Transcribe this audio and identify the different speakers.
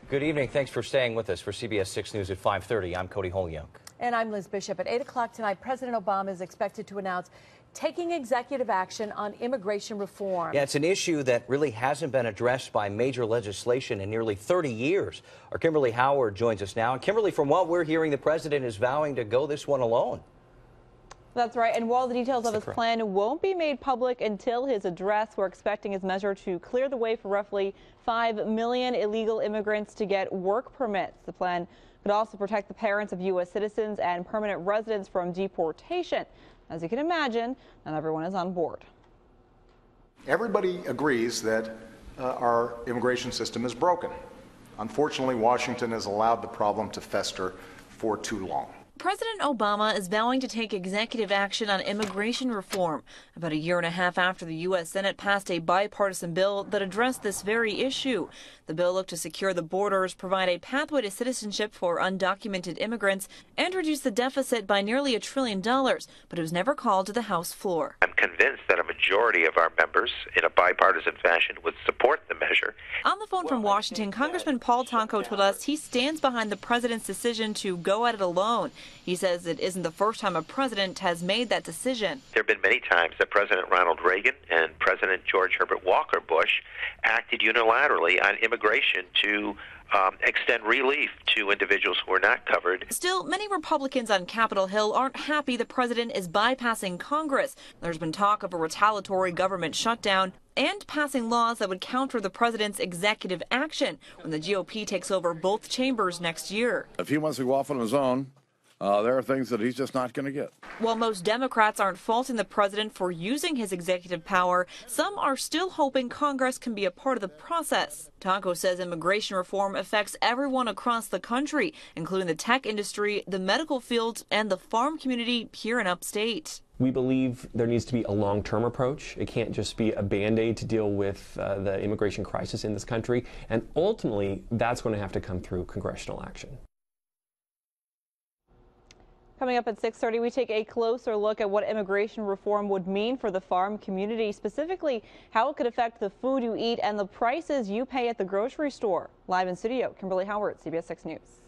Speaker 1: Good evening. Thanks for staying with us for CBS 6 News at 5:30. I'm Cody Holyoke.
Speaker 2: And I'm Liz Bishop. At 8 o'clock tonight, President Obama is expected to announce taking executive action on immigration reform.
Speaker 1: Yeah, it's an issue that really hasn't been addressed by major legislation in nearly 30 years. Our Kimberly Howard joins us now. And Kimberly, from what we're hearing, the president is vowing to go this one alone.
Speaker 3: That's right. And while the details of his plan won't be made public until his address, we're expecting his measure to clear the way for roughly 5 million illegal immigrants to get work permits. The plan could also protect the parents of U.S. citizens and permanent residents from deportation. As you can imagine, not everyone is on board.
Speaker 4: Everybody agrees that our immigration system is broken. Unfortunately, Washington has allowed the problem to fester for too long.
Speaker 5: President Obama is vowing to take executive action on immigration reform about a year and a half after the U.S. Senate passed a bipartisan bill that addressed this very issue. The bill looked to secure the borders, provide a pathway to citizenship for undocumented immigrants, and reduce the deficit by nearly $1 trillion, but it was never called to the House floor.
Speaker 6: I'm convinced that a majority of our members, in a bipartisan fashion, would support the measure.
Speaker 5: On the phone from Washington, Congressman Paul Tonko told us he stands behind the president's decision to go at it alone. He says it isn't the first time a president has made that decision.
Speaker 6: There have been many times that President Ronald Reagan and President George Herbert Walker Bush acted unilaterally on immigration to extend relief to individuals who are not covered.
Speaker 5: Still, many Republicans on Capitol Hill aren't happy the president is bypassing Congress. There's been talk of a retaliatory government shutdown and passing laws that would counter the president's executive action when the GOP takes over both chambers next year.
Speaker 7: If he wants to go off on his own, there are things that he's just not going to get.
Speaker 5: While most Democrats aren't faulting the president for using his executive power, some are still hoping Congress can be a part of the process. Tonko says immigration reform affects everyone across the country, including the tech industry, the medical field, and the farm community here in upstate.
Speaker 8: We believe there needs to be a long-term approach. It can't just be a Band-Aid to deal with the immigration crisis in this country. And ultimately, that's going to have to come through congressional action.
Speaker 3: Coming up at 6:30, we take a closer look at what immigration reform would mean for the farm community, specifically how it could affect the food you eat and the prices you pay at the grocery store. Live in studio, Kimberly Howard, CBS 6 News.